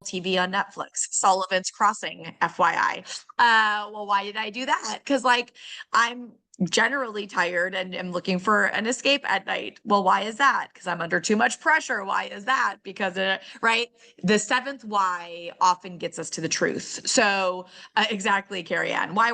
TV on Netflix. Sullivan's Crossing, FYI. Well, why did I do that? Because like I'm generally tired and am looking for an escape at night. Well, why is that? Because I'm under too much pressure. Why is that? Because, right? The seventh why often gets us to the truth. So, exactly, Carrie Ann. Why?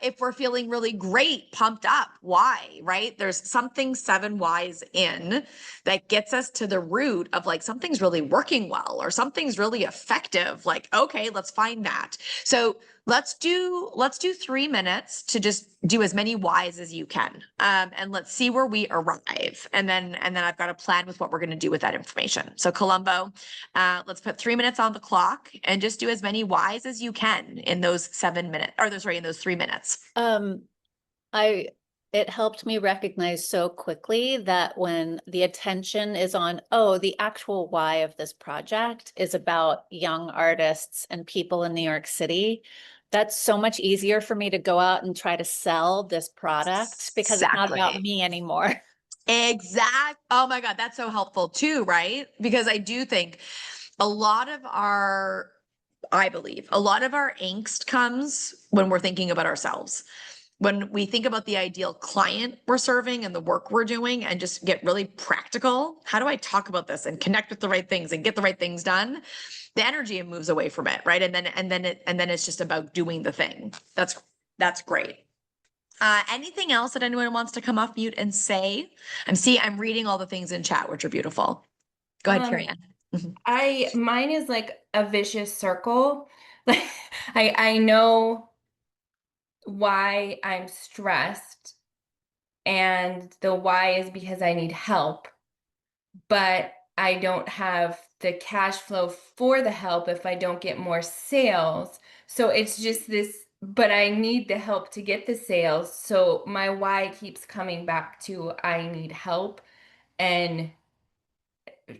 If we're feeling really great, pumped up, why? Right? There's something seven whys in that gets us to the root of like something's really working well or something's really effective. Like, okay, let's find that. So, let's do 3 minutes to just do as many whys as you can, and let's see where we arrive. And then I've got a plan with what we're going to do with that information. So Columbo, let's put 3 minutes on the clock and just do as many whys as you can in those 7 minutes, in those 3 minutes. It helped me recognize so quickly that when the attention is on, oh, the actual why of this project is about young artists and people in New York City, that's so much easier for me to go out and try to sell this product because it's not about me anymore. Exact. Oh my God, that's so helpful too, right? Because I do think I believe a lot of our angst comes when we're thinking about ourselves. When we think about the ideal client we're serving and the work we're doing and just get really practical, how do I talk about this and connect with the right things and get the right things done? The energy moves away from it, right? And then it's just about doing the thing. That's great. Anything else that anyone wants to come off mute and say? I'm reading all the things in chat, which are beautiful. Go ahead, Carrie Ann. Mine is like a vicious circle. Like I know why I'm stressed, and the why is because I need help, but I don't have the cash flow for the help if I don't get more sales. So it's just this, but I need the help to get the sales. So my why keeps coming back to I need help and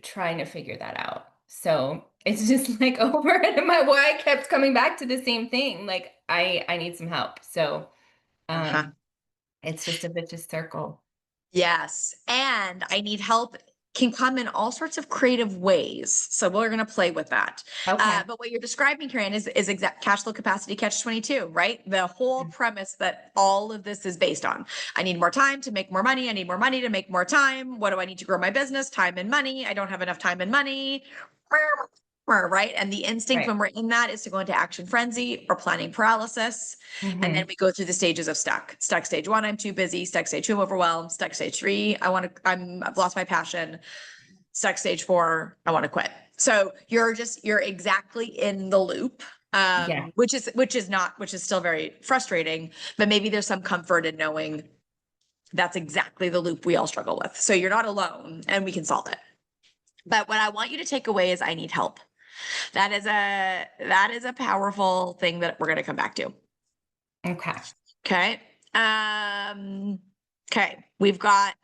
trying to figure that out. So it's just like over and my why kept coming back to the same thing. Like I need some help. So it's just a vicious circle. Yes. And I need help can come in all sorts of creative ways. So we're going to play with that. Okay. But what you're describing, Karen, is exact cash flow capacity catch 22, right? The whole premise that all of this is based on. I need more time to make more money. I need more money to make more time. What do I need to grow my business? Time and money. I don't have enough time and money. Right. And the instinct when we're in that is to go into action frenzy or planning paralysis. And then we go through the stages of stuck. Stuck stage 1, I'm too busy. Stuck stage 2, I'm overwhelmed. Stuck stage 3, I've lost my passion. Stuck stage 4, I want to quit. So you're exactly in the loop. Which is still very frustrating, but maybe there's some comfort in knowing that's exactly the loop we all struggle with. So you're not alone and we can solve it. But what I want you to take away is I need help. That is a powerful thing that we're going to come back to. Okay. Okay. We've got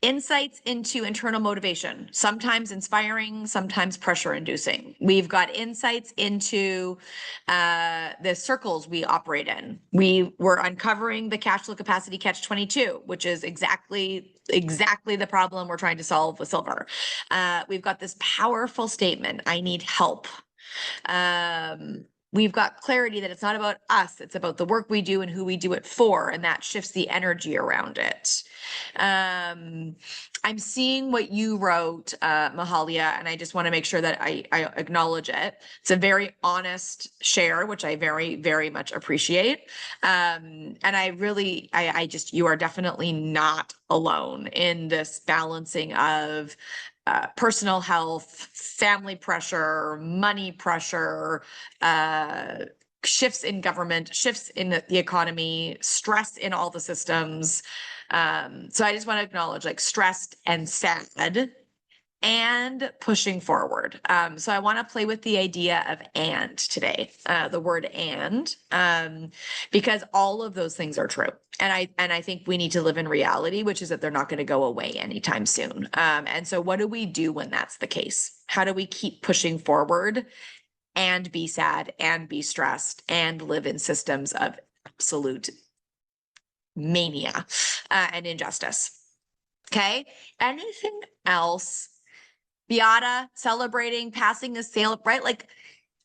insights into internal motivation, sometimes inspiring, sometimes pressure inducing. We've got insights into the circles we operate in. We're uncovering the cash flow capacity catch 22, which is exactly the problem we're trying to solve with silver. We've got this powerful statement, I need help. We've got clarity that it's not about us, it's about the work we do and who we do it for, and that shifts the energy around it. I'm seeing what you wrote, Mahalia, and I just want to make sure that I acknowledge it. It's a very honest share, which I very, very much appreciate. And you are definitely not alone in this balancing of personal health, family pressure, money pressure, shifts in government, shifts in the economy, stress in all the systems. So I just want to acknowledge like stressed and sad and pushing forward. So I want to play with the idea of and today, the word and, because all of those things are true. And I think we need to live in reality, which is that they're not going to go away anytime soon. And so what do we do when that's the case? How do we keep pushing forward and be sad and be stressed and live in systems of absolute mania and injustice? Okay. Anything else Beata celebrating, passing a sale, right? Like,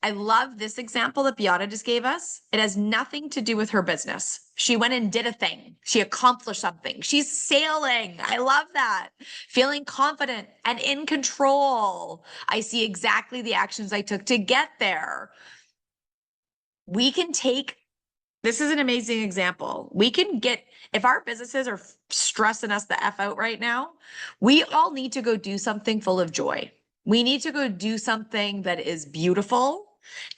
I love this example that Beata just gave us. It has nothing to do with her business. She went and did a thing. She accomplished something. She's sailing. I love that. Feeling confident and in control. I see exactly the actions I took to get there. We can take, this is an amazing example. We can get, if our businesses are stressing us the F out right now, we all need to go do something full of joy. We need to go do something that is beautiful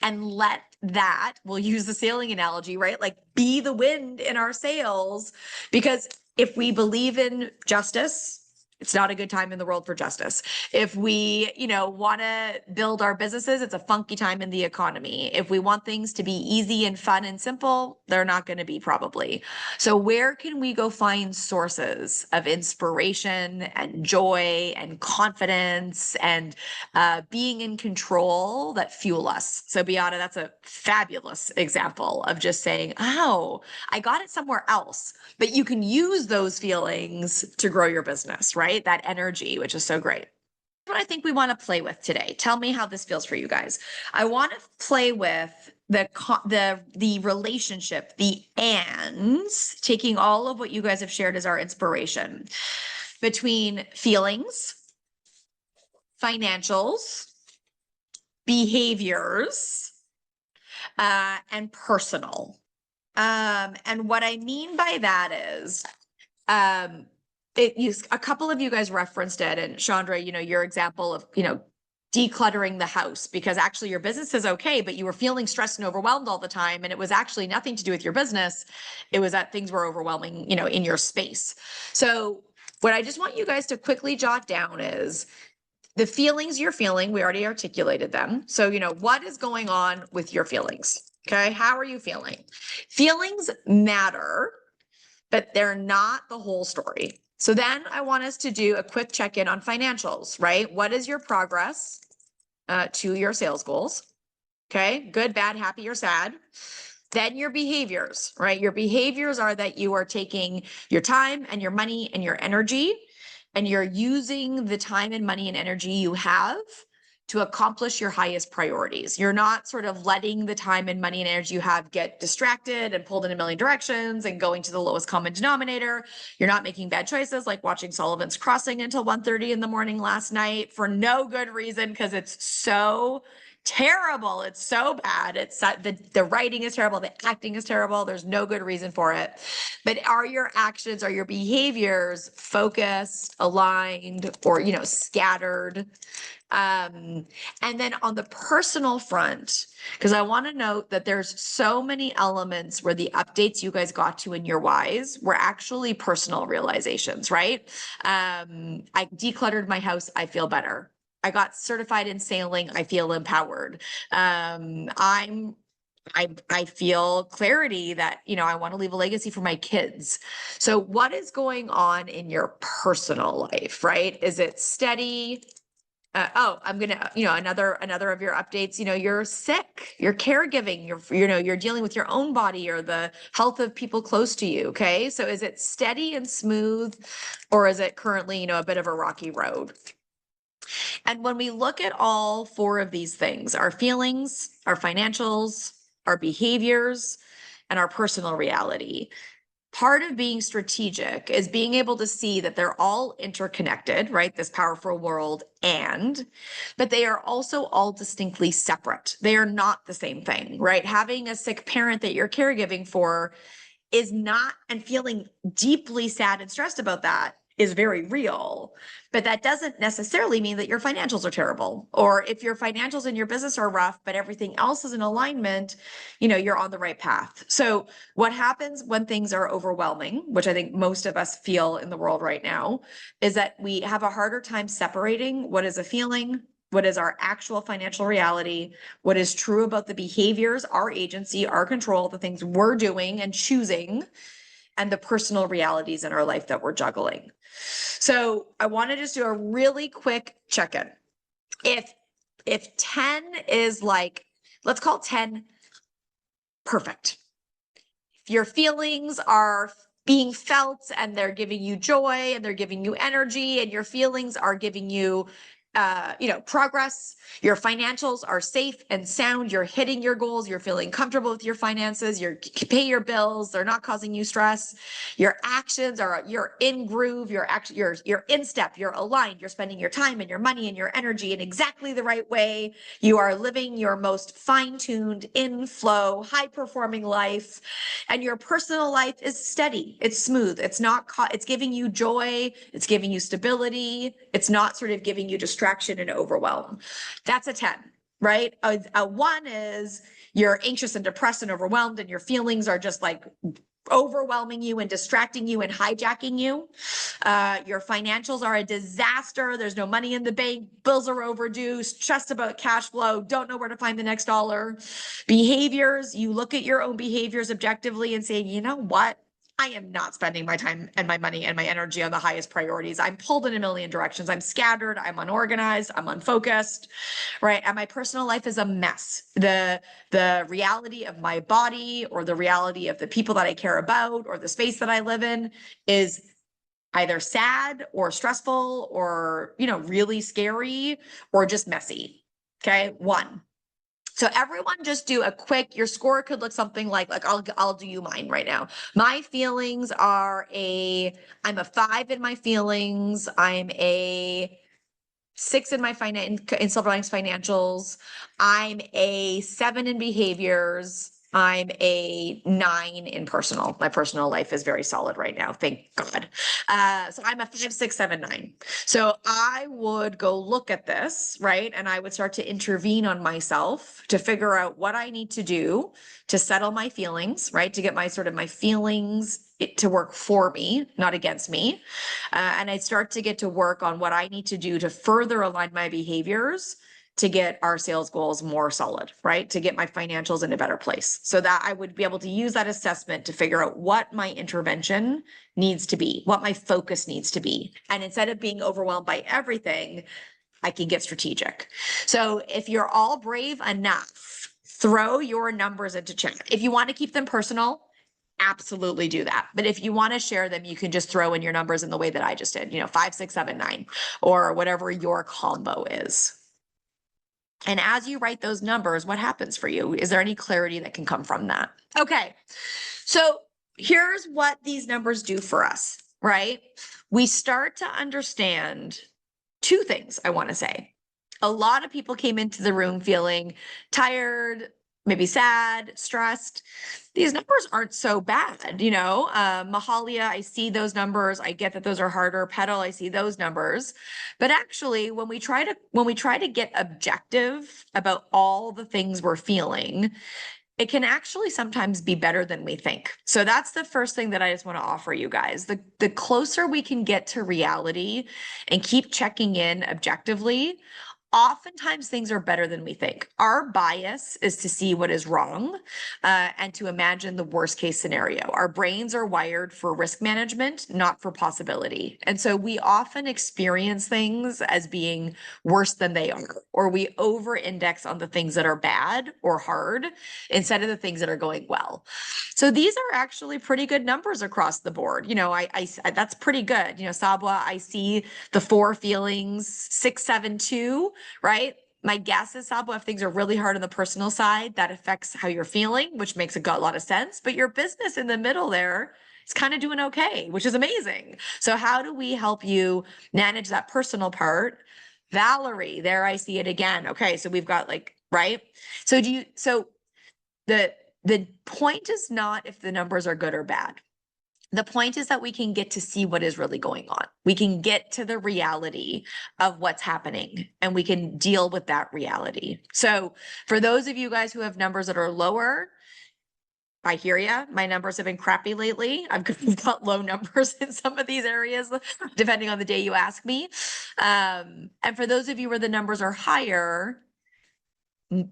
and let that, we'll use the sailing analogy, right? Like be the wind in our sails. Because if we believe in justice, it's not a good time in the world for justice. If we, want to build our businesses, it's a funky time in the economy. If we want things to be easy and fun and simple, they're not going to be probably. So where can we go find sources of inspiration and joy and confidence and being in control that fuel us? So Beata, that's a fabulous example of just saying, oh, I got it somewhere else, but you can use those feelings to grow your business, right? That energy, which is so great. What I think we want to play with today. Tell me how this feels for you guys. I want to play with the relationship, the ands, taking all of what you guys have shared as our inspiration between feelings, financials, behaviors, and personal. And what I mean by that is, a couple of you guys referenced it, and Chandra, your example of, decluttering the house because actually your business is okay, but you were feeling stressed and overwhelmed all the time. And it was actually nothing to do with your business. It was that things were overwhelming, in your space. So what I just want you guys to quickly jot down is the feelings you're feeling. We already articulated them. So, what is going on with your feelings? Okay. How are you feeling? Feelings matter, but they're not the whole story. So then I want us to do a quick check-in on financials, right? What is your progress to your sales goals? Okay, good, bad, happy, or sad. Then your behaviors, right? Your behaviors are that you are taking your time and your money and your energy, and you're using the time and money and energy you have to accomplish your highest priorities. You're not sort of letting the time and money and energy you have get distracted and pulled in a million directions and going to the lowest common denominator. You're not making bad choices like watching Sullivan's Crossing until 1:30 in the morning last night for no good reason because it's so terrible. It's so bad. It's the writing is terrible. The acting is terrible. There's no good reason for it. But are your actions, are your behaviors focused, aligned, or, scattered? And then on the personal front, because I want to note that there's so many elements where the updates you guys got to in your whys were actually personal realizations, right? I decluttered my house. I feel better. I got certified in sailing. I feel empowered. I feel clarity that, I want to leave a legacy for my kids. So what is going on in your personal life, right? Is it steady? I'm gonna, another of your updates, you're sick, you're caregiving, you're dealing with your own body or the health of people close to you. Okay. So is it steady and smooth, or is it currently, a bit of a rocky road? And when we look at all four of these things, our feelings, our financials, our behaviors, and our personal reality, part of being strategic is being able to see that they're all interconnected, right? This powerful world, but they are also all distinctly separate. They are not the same thing, right? Having a sick parent that you're caregiving for is not, and feeling deeply sad and stressed about that is very real, but that doesn't necessarily mean that your financials are terrible. Or if your financials in your business are rough, but everything else is in alignment, you're on the right path. So what happens when things are overwhelming, which I think most of us feel in the world right now, is that we have a harder time separating what is a feeling, what is our actual financial reality, what is true about the behaviors, our agency, our control, the things we're doing and choosing, and the personal realities in our life that we're juggling. So I want to just do a really quick check-in. If 10 is like, let's call 10 perfect. If your feelings are being felt and they're giving you joy and they're giving you energy and your feelings are giving you progress. Your financials are safe and sound. You're hitting your goals. You're feeling comfortable with your finances. You pay your bills. They're not causing you stress. Your actions are, you're in groove. You're in step. You're aligned. You're spending your time and your money and your energy in exactly the right way. You are living your most fine-tuned, in flow, high-performing life. And your personal life is steady. It's smooth. It's not, it's giving you joy. It's giving you stability. It's not sort of giving you distraction and overwhelm. That's a 10, right? A 1 is you're anxious and depressed and overwhelmed, and your feelings are just like overwhelming you and distracting you and hijacking you. Your financials are a disaster. There's no money in the bank. Bills are overdue. Stressed about cash flow. Don't know where to find the next dollar. Behaviors, you look at your own behaviors objectively and say, you know what? I am not spending my time and my money and my energy on the highest priorities. I'm pulled in a million directions. I'm scattered. I'm unorganized. I'm unfocused, right? And my personal life is a mess. The reality of my body or the reality of the people that I care about or the space that I live in is either sad or stressful or, really scary or just messy. Okay. 1. So everyone just do a quick, your score could look something like I'll do you mine right now. My feelings are I'm a 5 in my feelings. I'm a 6 in my in Silver Linings Financials. I'm a 7 in behaviors. I'm a 9 in personal. My personal life is very solid right now. Thank God. So I'm a 5, 6, 7, 9. So I would go look at this, right? And I would start to intervene on myself to figure out what I need to do to settle my feelings, right? To get my feelings to work for me, not against me. And I'd start to get to work on what I need to do to further align my behaviors to get our sales goals more solid, right? To get my financials in a better place so that I would be able to use that assessment to figure out what my intervention needs to be, what my focus needs to be. And instead of being overwhelmed by everything, I can get strategic. So if you're all brave enough, throw your numbers into chat. If you want to keep them personal, absolutely do that. But if you want to share them, you can just throw in your numbers in the way that I just did, 5, 6, 7, 9, or whatever your combo is. And as you write those numbers, what happens for you? Is there any clarity that can come from that? Okay. So here's what these numbers do for us, right? We start to understand 2 things, I want to say. A lot of people came into the room feeling tired, maybe sad, stressed. These numbers aren't so bad, Mahalia, I see those numbers. I get that those are harder. Petal, I see those numbers. But actually, when we try to get objective about all the things we're feeling, it can actually sometimes be better than we think. So that's the first thing that I just want to offer you guys. The closer we can get to reality and keep checking in objectively, oftentimes things are better than we think. Our bias is to see what is wrong and to imagine the worst case scenario. Our brains are wired for risk management, not for possibility. And so we often experience things as being worse than they are, or we over index on the things that are bad or hard instead of the things that are going well. So these are actually pretty good numbers across the board. That's pretty good. Sabwa, I see the 4 feelings, 6, 7, 2. Right? My guess is, Sabo, if things are really hard on the personal side, that affects how you're feeling, which makes a lot of sense. But your business in the middle there is kind of doing okay, which is amazing. So how do we help you manage that personal part? Valerie, there I see it again. Okay, so we've got right? So the point is not if the numbers are good or bad. The point is that we can get to see what is really going on. We can get to the reality of what's happening and we can deal with that reality. So for those of you guys who have numbers that are lower, I hear ya. My numbers have been crappy lately. I've got low numbers in some of these areas, depending on the day you ask me. And for those of you where the numbers are higher,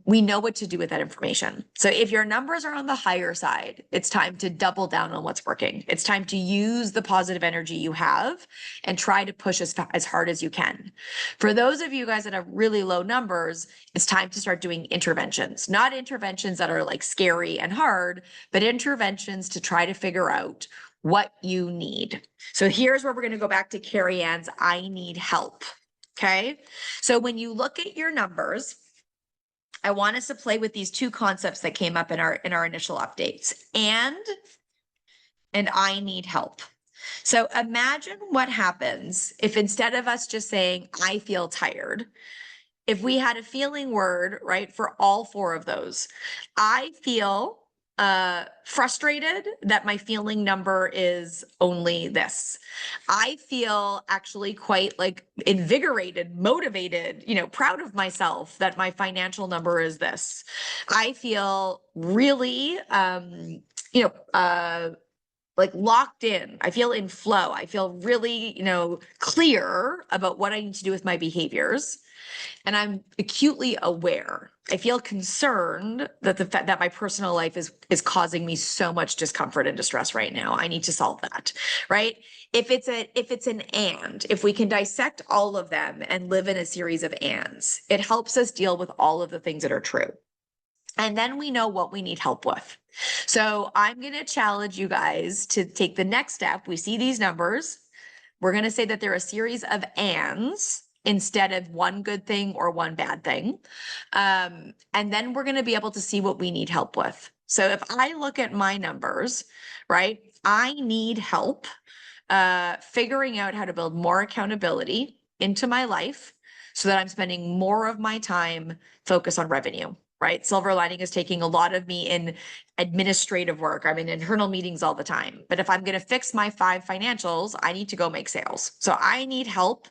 we know what to do with that information. So if your numbers are on the higher side, it's time to double down on what's working. It's time to use the positive energy you have and try to push as hard as you can. For those of you guys that have really low numbers, it's time to start doing interventions, not interventions that are scary and hard, but interventions to try to figure out what you need. So here's where we're going to go back to Carrie Ann's I need help. Okay. So when you look at your numbers, I want us to play with these two concepts that came up in our initial updates, and I need help. So imagine what happens if instead of us just saying, I feel tired, if we had a feeling word, right, for all four of those. I feel frustrated that my feeling number is only this. I feel actually quite like invigorated, motivated, proud of myself that my financial number is this. I feel really, like locked in. I feel in flow. I feel really, clear about what I need to do with my behaviors. And I'm acutely aware. I feel concerned that the fact that my personal life is causing me so much discomfort and distress right now. I need to solve that, right? If it's an and, if we can dissect all of them and live in a series of ands, it helps us deal with all of the things that are true. And then we know what we need help with. So I'm going to challenge you guys to take the next step. We see these numbers. We're going to say that they're a series of ands instead of one good thing or one bad thing. And then we're going to be able to see what we need help with. So if I look at my numbers, right, I need help figuring out how to build more accountability into my life so that I'm spending more of my time focused on revenue. Right. Silver lining is taking a lot of me in administrative work. I'm in internal meetings all the time. But if I'm going to fix my 5 financials, I need to go make sales. So I need help.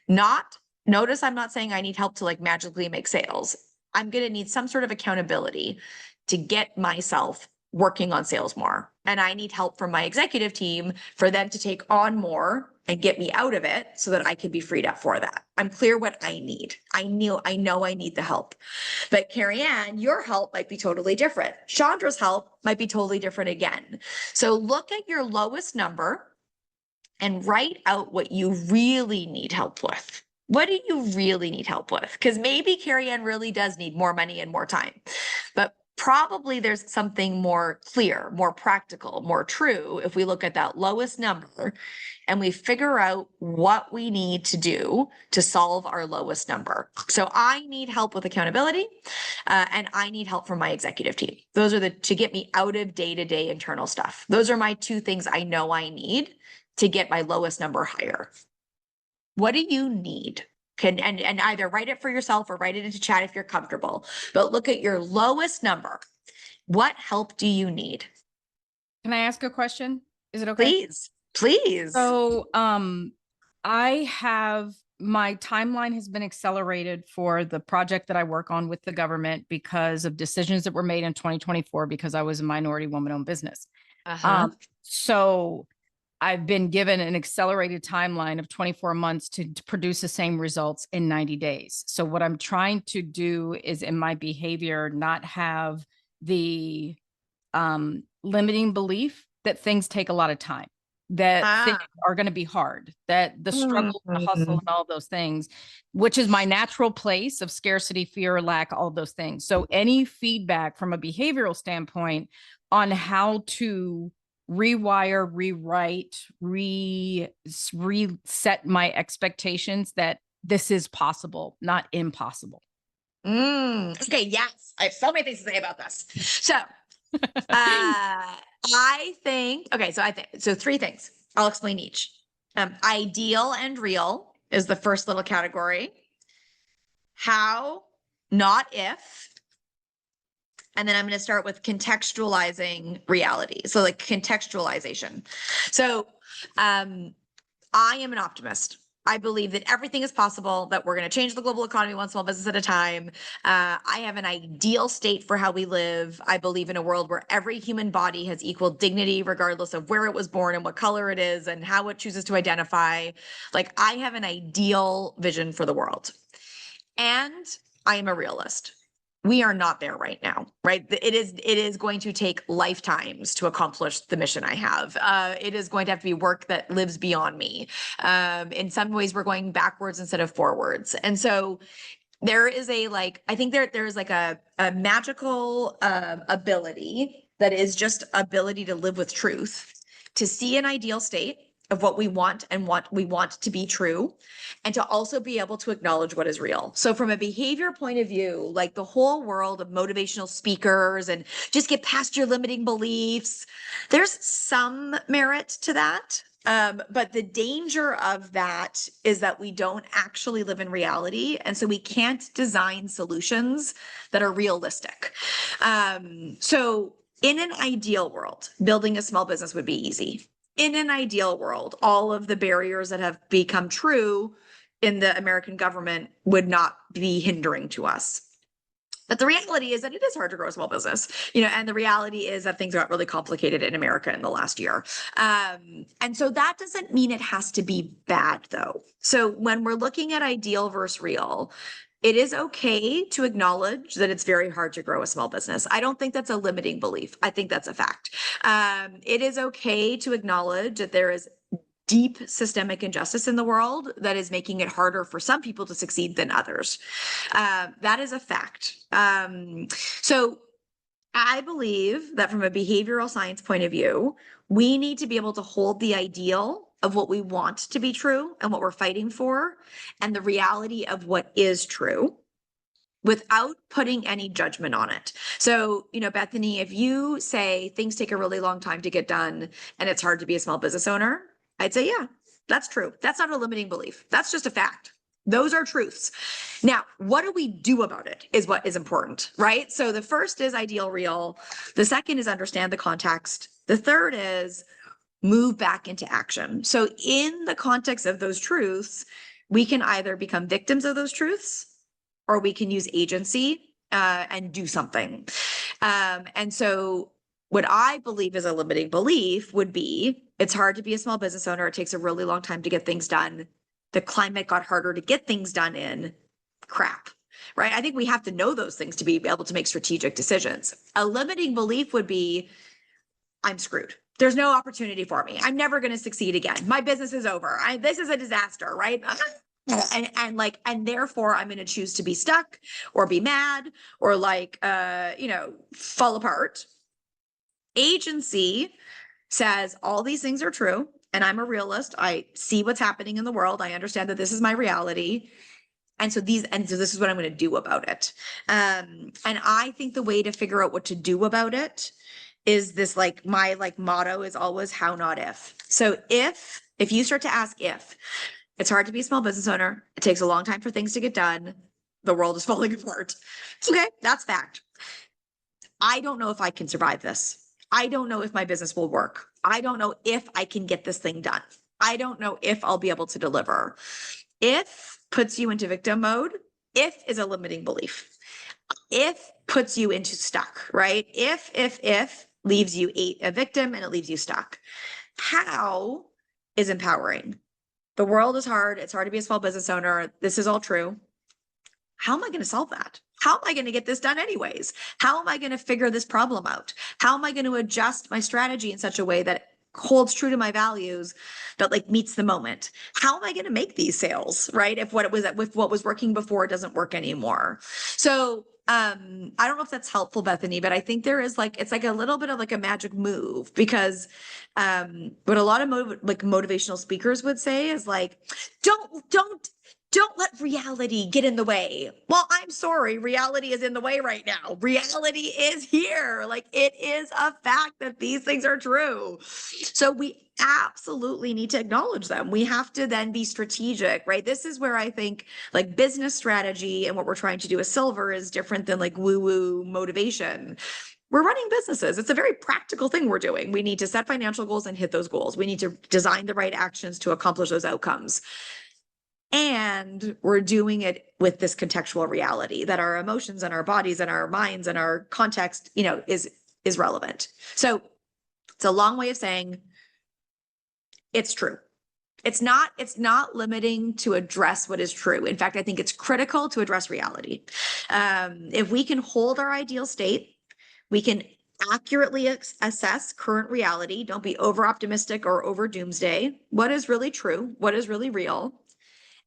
Notice I'm not saying I need help to like magically make sales. I'm going to need some sort of accountability to get myself working on sales more. And I need help from my executive team for them to take on more and get me out of it so that I can be freed up for that. I'm clear what I need. I know I need the help. But Carrie Ann, your help might be totally different. Chandra's help might be totally different again. So look at your lowest number and write out what you really need help with. What do you really need help with? Because maybe Carrie Ann really does need more money and more time, but probably there's something more clear, more practical, more true if we look at that lowest number and we figure out what we need to do to solve our lowest number. So I need help with accountability and I need help from my executive team. Those are to get me out of day-to-day internal stuff. Those are my 2 things I know I need to get my lowest number higher. What do you need? And either write it for yourself or write it into chat if you're comfortable, but look at your lowest number. What help do you need? Can I ask a question? Is it okay? Please. So, my timeline has been accelerated for the project that I work on with the government because of decisions that were made in 2024 because I was a minority woman-owned business. So I've been given an accelerated timeline of 24 months to produce the same results in 90 days. So what I'm trying to do is in my behavior, not have the limiting belief that things take a lot of time, that things are going to be hard, that the struggle, the hustle, and all those things, which is my natural place of scarcity, fear, lack, all those things. So any feedback from a behavioral standpoint on how to rewire, rewrite, reset my expectations that this is possible, not impossible. Okay. Yes. I have so many things to say about this. So, I think, so 3 things. I'll explain each. Ideal and real is the first little category. How, not if. And then I'm going to start with contextualizing reality. So like contextualization. So I am an optimist. I believe that everything is possible, that we're going to change the global economy one small business at a time. I have an ideal state for how we live. I believe in a world where every human body has equal dignity, regardless of where it was born and what color it is and how it chooses to identify. Like I have an ideal vision for the world. And I am a realist. We are not there right now, right? It is going to take lifetimes to accomplish the mission I have. It is going to have to be work that lives beyond me. In some ways, we're going backwards instead of forwards. And so there is I think there's like a magical ability that is just ability to live with truth, to see an ideal state of what we want and what we want to be true, and to also be able to acknowledge what is real. So from a behavior point of view, like the whole world of motivational speakers and just get past your limiting beliefs, there's some merit to that. But the danger of that is that we don't actually live in reality. And so we can't design solutions that are realistic. So in an ideal world, building a small business would be easy. In an ideal world, all of the barriers that have become true in the American government would not be hindering to us. But the reality is that it is hard to grow a small business, and the reality is that things got really complicated in America in the last year. And so that doesn't mean it has to be bad, though. So when we're looking at ideal versus real, it is okay to acknowledge that it's very hard to grow a small business. I don't think that's a limiting belief. I think that's a fact. It is okay to acknowledge that there is deep systemic injustice in the world that is making it harder for some people to succeed than others. That is a fact. So I believe that from a behavioral science point of view, we need to be able to hold the ideal of what we want to be true and what we're fighting for, and the reality of what is true, without putting any judgment on it. So, Bethany, if you say things take a really long time to get done and it's hard to be a small business owner, I'd say, yeah, that's true. That's not a limiting belief. That's just a fact. Those are truths. Now, what do we do about it is what is important, right? So the first is ideal real. The second is understand the context. The third is move back into action. So in the context of those truths, we can either become victims of those truths, or we can use agency and do something. And so what I believe is a limiting belief would be, it's hard to be a small business owner. It takes a really long time to get things done. The climate got harder to get things done in. Crap, right? I think we have to know those things to be able to make strategic decisions. A limiting belief would be, I'm screwed. There's no opportunity for me. I'm never going to succeed again. My business is over. This is a disaster, right? And therefore I'm going to choose to be stuck or be mad or fall apart. Agency says all these things are true, and I'm a realist. I see what's happening in the world. I understand that this is my reality. And so this is what I'm going to do about it. And I think the way to figure out what to do about it is this, my motto is always how, not if. So if you start to ask if, it's hard to be a small business owner, it takes a long time for things to get done, the world is falling apart. Okay, that's fact. I don't know if I can survive this. I don't know if my business will work. I don't know if I can get this thing done. I don't know if I'll be able to deliver. If puts you into victim mode. If is a limiting belief. If puts you into stuck, right? If leaves you a victim and it leaves you stuck. How is empowering. The world is hard. It's hard to be a small business owner. This is all true. How am I going to solve that? How am I going to get this done anyways? How am I going to figure this problem out? How am I going to adjust my strategy in such a way that holds true to my values, but meets the moment? How am I going to make these sales, right? If what was working before doesn't work anymore. So I don't know if that's helpful, Bethany, but I think there is it's a little bit of a magic move, because what a lot of motivational speakers would say is don't let reality get in the way. Well, I'm sorry, reality is in the way right now. Reality is here. It is a fact that these things are true. So we absolutely need to acknowledge them. We have to then be strategic, right? This is where I think business strategy and what we're trying to do with Silver is different than woo-woo motivation. We're running businesses. It's a very practical thing we're doing. We need to set financial goals and hit those goals. We need to design the right actions to accomplish those outcomes. And we're doing it with this contextual reality that our emotions and our bodies and our minds and our context, is relevant. So it's a long way of saying it's true. It's not limiting to address what is true. In fact, I think it's critical to address reality. If we can hold our ideal state, we can accurately assess current reality. Don't be over optimistic or over doomsday. What is really true? What is really real?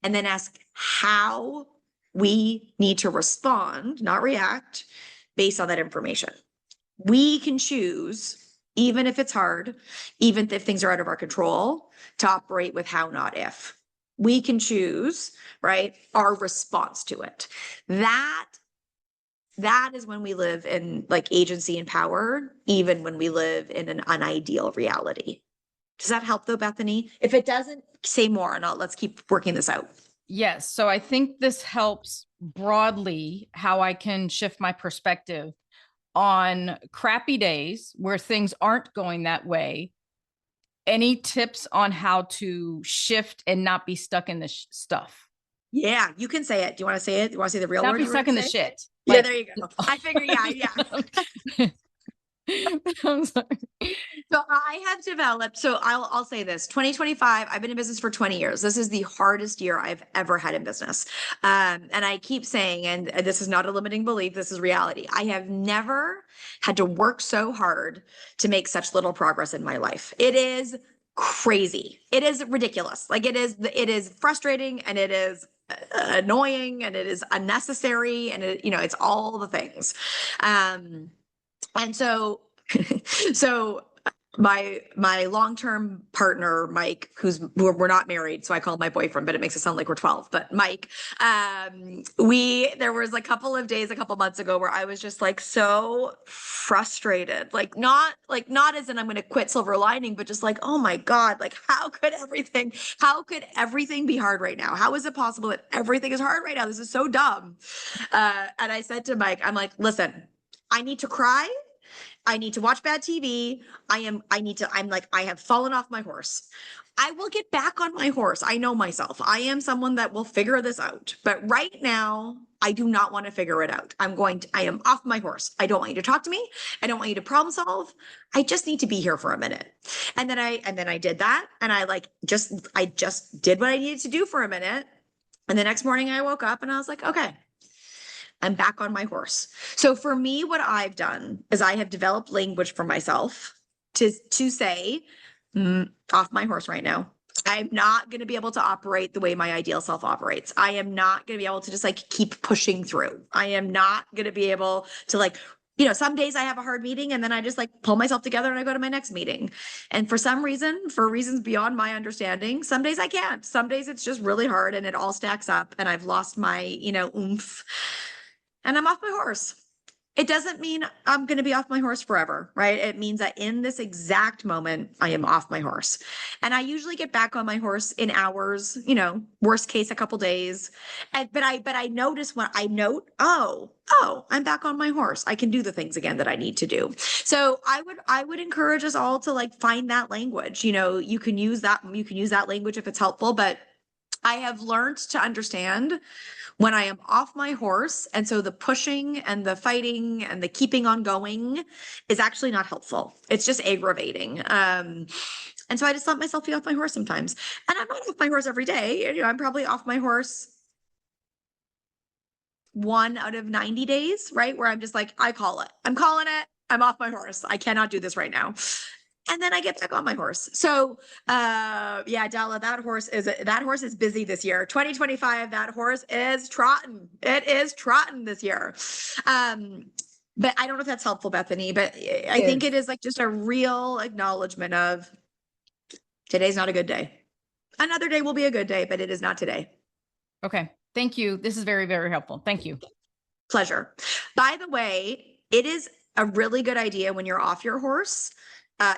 And then ask how we need to respond, not react, based on that information. We can choose even if it's hard, even if things are out of our control, to operate with how, not if. We can choose, right, our response to it. That is when we live in like agency and power, even when we live in an unideal reality. Does that help though, Bethany? If it doesn't, say more and let's keep working this out. Yes. So I think this helps broadly how I can shift my perspective on crappy days where things aren't going that way. Any tips on how to shift and not be stuck in this stuff? Yeah, you can say it. Do you want to say it? Do you want to say the real Not word? be you were stuck in gonna the say? shit. Yeah, Like- there you go. I figure, yeah. I'm sorry. So I have developed, so I'll say this, 2025, I've been in business for 20 years. This is the hardest year I've ever had in business. And I keep saying, and this is not a limiting belief, this is reality. I have never had to work so hard to make such little progress in my life. It is crazy. It is ridiculous. Like it is frustrating and it is annoying and it is unnecessary and it's all the things. And so my long-term partner, Mike, we're not married, so I call him my boyfriend, but it makes it sound like we're 12. But Mike, there was a couple of days, a couple months ago where I was just like so frustrated, like not as in I'm going to quit silver lining, but just like, oh my God, like how could everything be hard right now? How is it possible that everything is hard right now? This is so dumb. And I said to Mike, I'm like, listen, I need to cry. I need to watch bad TV. I have fallen off my horse. I will get back on my horse. I know myself. I am someone that will figure this out. But right now, I do not want to figure it out. I am off my horse. I don't want you to talk to me. I don't want you to problem solve. I just need to be here for a minute. And then I did that. And I just did what I needed to do for a minute. And the next morning I woke up and I was like, okay, I'm back on my horse. So for me, what I've done is I have developed language for myself to say, off my horse right now. I'm not going to be able to operate the way my ideal self operates. I am not going to be able to just like keep pushing through. I am not going to be able to some days I have a hard meeting and then I just like pull myself together and I go to my next meeting. And for reasons beyond my understanding, some days I can't. Some days it's just really hard and it all stacks up and I've lost my, oomph. And I'm off my horse. It doesn't mean I'm going to be off my horse forever, right? It means that in this exact moment, I am off my horse. And I usually get back on my horse in hours, worst case, a couple days. But I notice when I note, oh, I'm back on my horse. I can do the things again that I need to do. So I would encourage us all to find that language. You can use that language if it's helpful, but I have learned to understand when I am off my horse. And so the pushing and the fighting and the keeping on going is actually not helpful. It's just aggravating. And so I just let myself be off my horse sometimes. And I'm not off my horse every day. I'm probably off my horse 1 out of 90 days, right? Where I'm just like, I call it. I'm calling it. I'm off my horse. I cannot do this right now. And then I get back on my horse. So, yeah, Della, that horse is busy this year. 2025, that horse is trotting. It is trotting this year. But I don't know if that's helpful, Bethany, but I think it is just a real acknowledgement of today's not a good day. Another day will be a good day, but it is not today. Okay. Thank you. This is very, very helpful. Thank you. Pleasure. By the way, it is a really good idea when you're off your horse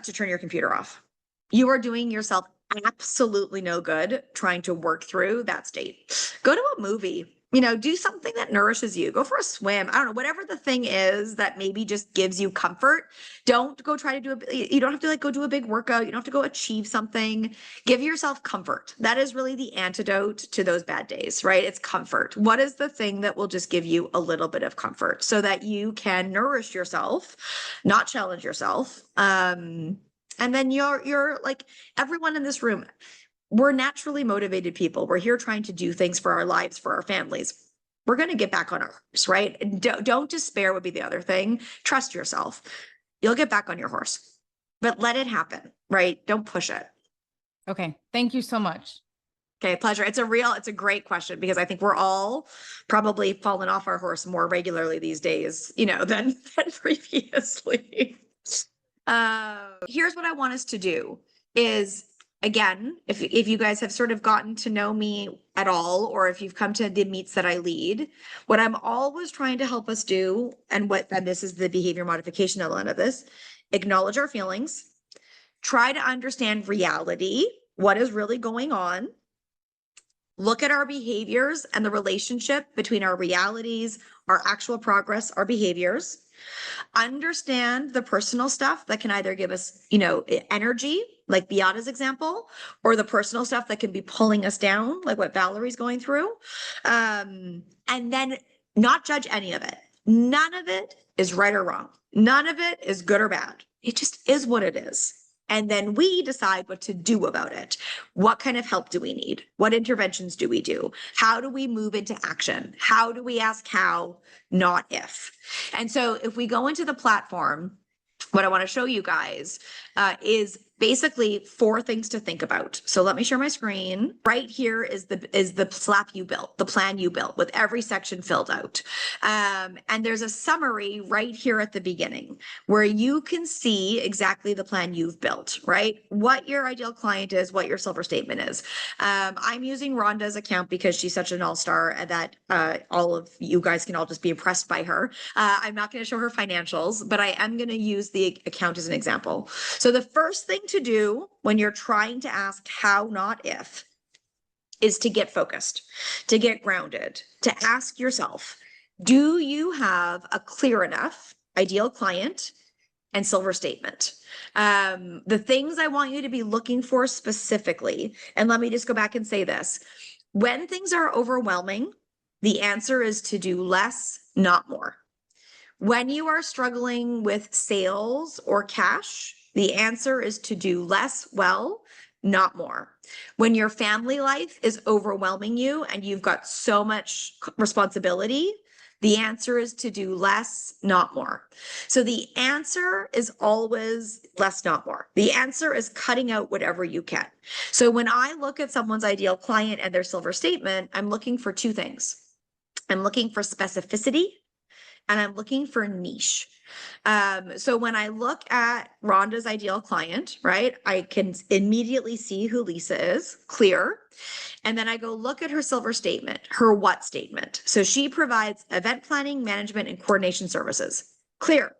to turn your computer off. You are doing yourself absolutely no good trying to work through that state. Go to a movie, do something that nourishes you. Go for a swim. I don't know, whatever the thing is that maybe just gives you comfort. Don't go try to you don't have to go do a big workout. You don't have to go achieve something. Give yourself comfort. That is really the antidote to those bad days, right? It's comfort. What is the thing that will just give you a little bit of comfort so that you can nourish yourself, not challenge yourself? And then you're like everyone in this room, we're naturally motivated people. We're here trying to do things for our lives, for our families. We're going to get back on our horse, right? And don't despair would be the other thing. Trust yourself. You'll get back on your horse, but let it happen, right? Don't push it. Okay. Thank you so much. Okay, pleasure. It's a great question because I think we're all probably falling off our horse more regularly these days, than previously. Here's what I want us to do is, again, if you guys have sort of gotten to know me at all, or if you've come to the meets that I lead, what I'm always trying to help us do, and this is the behavior modification element of this, acknowledge our feelings, try to understand reality, what is really going on, look at our behaviors and the relationship between our realities, our actual progress, our behaviors, understand the personal stuff that can either give us, energy, like Beata's example, or the personal stuff that can be pulling us down, like what Valerie's going through. And then not judge any of it. None of it is right or wrong. None of it is good or bad. It just is what it is. And then we decide what to do about it. What kind of help do we need? What interventions do we do? How do we move into action? How do we ask how, not if? And so if we go into the platform, what I want to show you guys is basically 4 things to think about. So let me share my screen. Right here is the SLAP you built, the plan you built with every section filled out. And there's a summary right here at the beginning where you can see exactly the plan you've built, right? What your ideal client is, what your silver statement is. I'm using Rhonda's account because she's such an all-star and that all of you guys can all just be impressed by her. I'm not going to show her financials, but I am going to use the account as an example. So the first thing to do when you're trying to ask how, not if, is to get focused, to get grounded, to ask yourself, do you have a clear enough ideal client and silver statement? The things I want you to be looking for specifically, and let me just go back and say this, when things are overwhelming, the answer is to do less, not more. When you are struggling with sales or cash, the answer is to do less well, not more. When your family life is overwhelming you and you've got so much responsibility, the answer is to do less, not more. So the answer is always less, not more. The answer is cutting out whatever you can. So when I look at someone's ideal client and their silver statement, I'm looking for 2 things. I'm looking for specificity and I'm looking for niche. So when I look at Rhonda's ideal client, right, I can immediately see who Lisa is, clear. And then I go look at her silver statement, her what statement. So she provides event planning, management, and coordination services. Clear.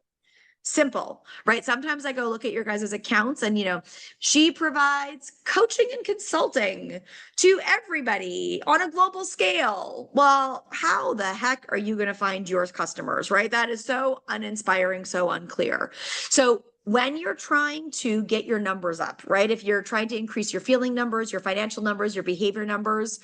Simple, right? Sometimes I go look at your guys' accounts and, she provides coaching and consulting to everybody on a global scale. Well, how the heck are you going to find your customers, right? That is so uninspiring, so unclear. So when you're trying to get your numbers up, right? If you're trying to increase your feeling numbers, your financial numbers, your behavior numbers,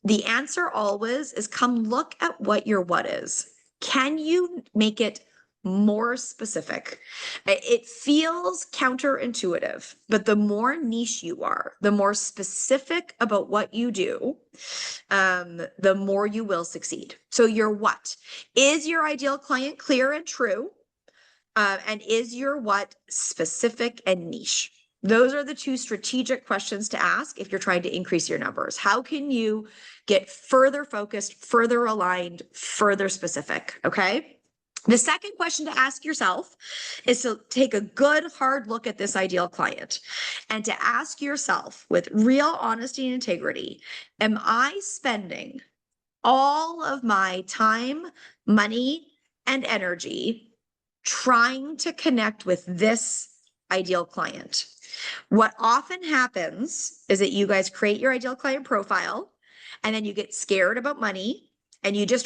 the answer always is come look at what your what is. Can you make it more specific? It feels counterintuitive, but the more niche you are, the more specific about what you do, the more you will succeed. So your what? Is your ideal client clear and true? And is your what specific and niche? Those are the 2 strategic questions to ask if you're trying to increase your numbers. How can you get further focused, further aligned, further specific? Okay. The second question to ask yourself is to take a good hard look at this ideal client and to ask yourself with real honesty and integrity, am I spending all of my time, money, and energy trying to connect with this ideal client? What often happens is that you guys create your ideal client profile and then you get scared about money and you just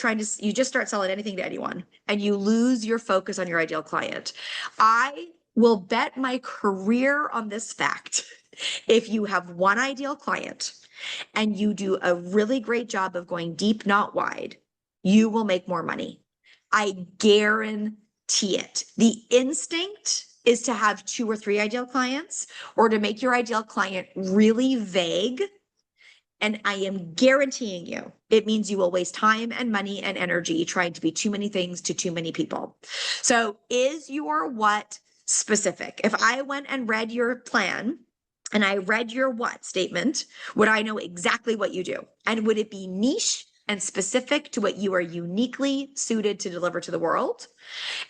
start selling anything to anyone and you lose your focus on your ideal client. I will bet my career on this fact. If you have one ideal client and you do a really great job of going deep, not wide, you will make more money. I guarantee it. The instinct is to have 2 or 3 ideal clients or to make your ideal client really vague. And I am guaranteeing you, it means you will waste time and money and energy trying to be too many things to too many people. So is your what specific? If I went and read your plan and I read your what statement, would I know exactly what you do? And would it be niche and specific to what you are uniquely suited to deliver to the world.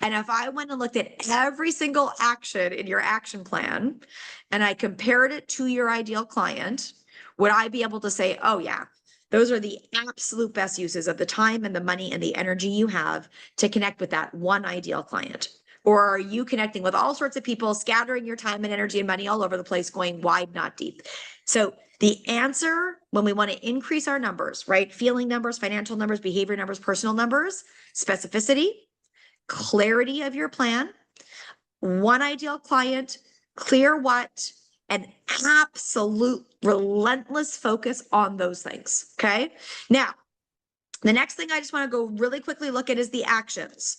And if I went and looked at every single action in your action plan and I compared it to your ideal client, would I be able to say, oh yeah, those are the absolute best uses of the time and the money and the energy you have to connect with that one ideal client? Or are you connecting with all sorts of people, scattering your time and energy and money all over the place, going wide, not deep? So the answer when we want to increase our numbers, right? Feeling numbers, financial numbers, behavior numbers, personal numbers, specificity, clarity of your plan, one ideal client, clear what, and absolute relentless focus on those things. Okay. Now, the next thing I just want to go really quickly look at is the actions.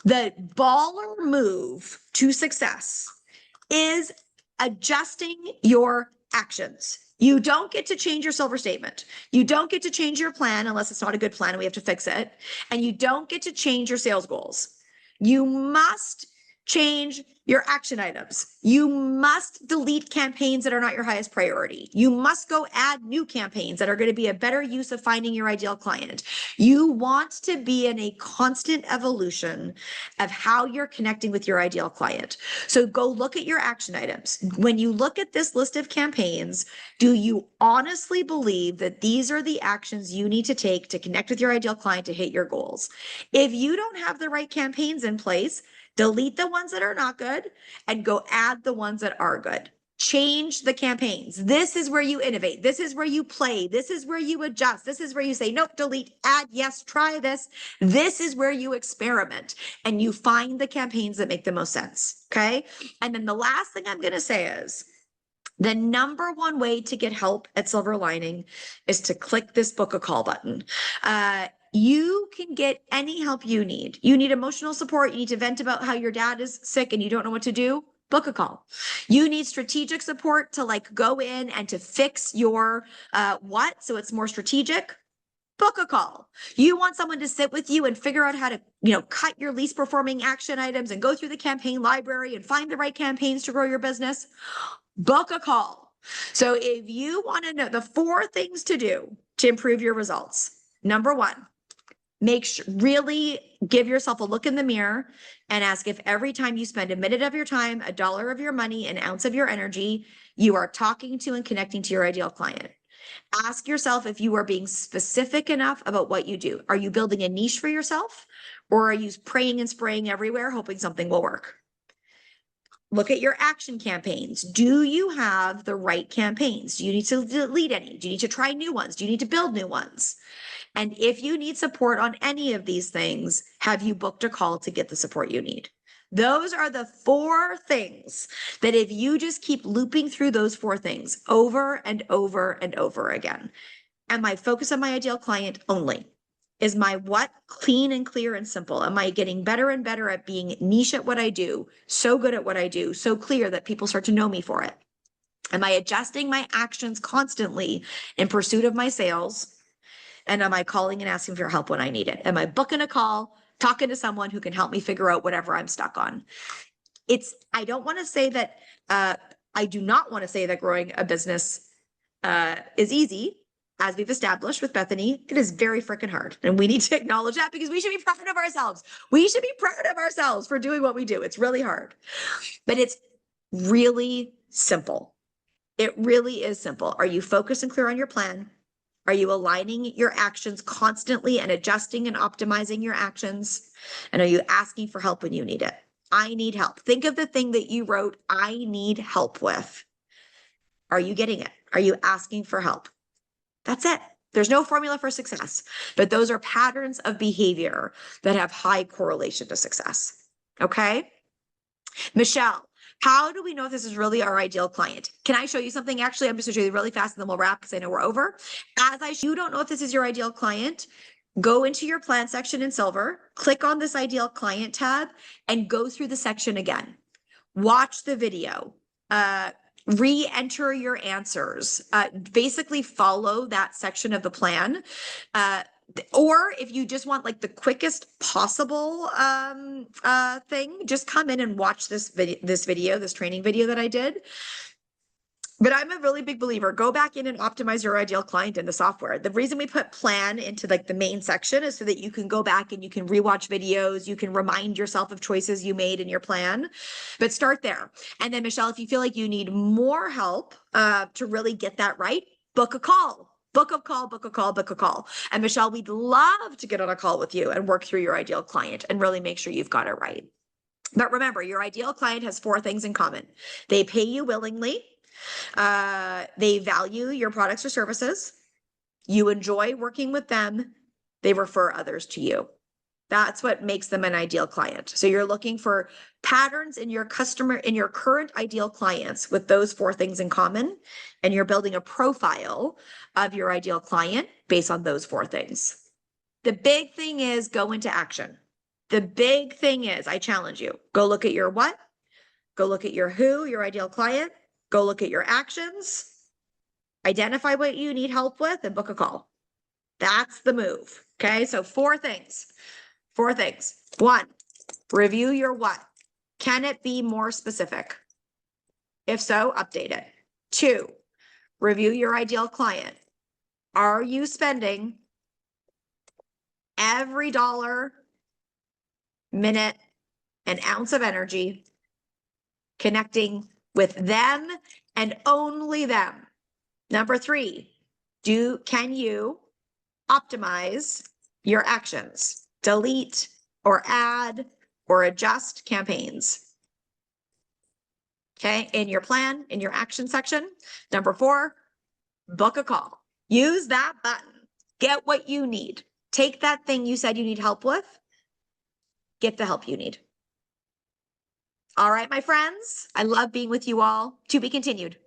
The baller move to success is adjusting your actions. You don't get to change your silver statement. You don't get to change your plan unless it's not a good plan and we have to fix it. And you don't get to change your sales goals. You must change your action items. You must delete campaigns that are not your highest priority. You must go add new campaigns that are going to be a better use of finding your ideal client. You want to be in a constant evolution of how you're connecting with your ideal client. So go look at your action items. When you look at this list of campaigns, do you honestly believe that these are the actions you need to take to connect with your ideal client to hit your goals? If you don't have the right campaigns in place, delete the ones that are not good and go add the ones that are good. Change the campaigns. This is where you innovate. This is where you play. This is where you adjust. This is where you say, nope, delete, add, yes, try this. This is where you experiment and you find the campaigns that make the most sense. Okay. And then the last thing I'm going to say is the number one way to get help at Silver Lining is to click this book a call button. You can get any help you need. You need emotional support. You need to vent about how your dad is sick and you don't know what to do. Book a call. You need strategic support to like go in and to fix your what so it's more strategic. Book a call. You want someone to sit with you and figure out how to, cut your least performing action items and go through the campaign library and find the right campaigns to grow your business. Book a call. So if you want to know the 4 things to do to improve your results, number 1, really give yourself a look in the mirror and ask if every time you spend a minute of your time, $1 of your money, an ounce of your energy, you are talking to and connecting to your ideal client. Ask yourself if you are being specific enough about what you do. Are you building a niche for yourself or are you praying and spraying everywhere, hoping something will work? Look at your action campaigns. Do you have the right campaigns? Do you need to delete any? Do you need to try new ones? Do you need to build new ones? And if you need support on any of these things, have you booked a call to get the support you need? Those are the 4 things that if you just keep looping through those 4 things over and over and over again, am I focused on my ideal client only? Is my what clean and clear and simple? Am I getting better and better at being niche at what I do, so good at what I do, so clear that people start to know me for it? Am I adjusting my actions constantly in pursuit of my sales? And am I calling and asking for help when I need it? Am I booking a call, talking to someone who can help me figure out whatever I'm stuck on? I don't want to say that, I do not want to say that growing a business is easy. As we've established with Bethany, it is very freaking hard. And we need to acknowledge that because we should be proud of ourselves. We should be proud of ourselves for doing what we do. It's really hard, but it's really simple. It really is simple. Are you focused and clear on your plan? Are you aligning your actions constantly and adjusting and optimizing your actions? And are you asking for help when you need it? I need help. Think of the thing that you wrote, I need help with. Are you getting it? Are you asking for help? That's it. There's no formula for success, but those are patterns of behavior that have high correlation to success. Okay. Michelle, how do we know if this is really our ideal client? Can I show you something? Actually, I'm just going to show you really fast and then we'll wrap because I know we're over. You don't know if this is your ideal client, go into your plan section in Silver, click on this ideal client tab and go through the section again. Watch the video, re-enter your answers, basically follow that section of the plan. Or if you just want like the quickest possible thing, just come in and watch this training video that I did. But I'm a really big believer. Go back in and optimize your ideal client in the software. The reason we put plan into like the main section is so that you can go back and you can rewatch videos. You can remind yourself of choices you made in your plan, but start there. And then Michelle, if you feel like you need more help to really get that right, book a call. Book a call, book a call, book a call. And Michelle, we'd love to get on a call with you and work through your ideal client and really make sure you've got it right. But remember, your ideal client has 4 things in common. They pay you willingly. They value your products or services. You enjoy working with them. They refer others to you. That's what makes them an ideal client. So you're looking for patterns in your current ideal clients with those 4 things in common. And you're building a profile of your ideal client based on those 4 things. The big thing is go into action. The big thing is, I challenge you, go look at your what, go look at your who, your ideal client, go look at your actions, identify what you need help with, and book a call. That's the move. Okay, so 4 things. 4 things. 1, review your what. Can it be more specific? If so, update it. 2, review your ideal client. Are you spending every dollar, minute, and ounce of energy connecting with them and only them? Number 3, can you optimize your actions? Delete or add or adjust campaigns. Okay, in your plan, in your action section. Number 4, book a call. Use that button. Get what you need. Take that thing you said you need help with. Get the help you need. All right, my friends, I love being with you all. To be continued.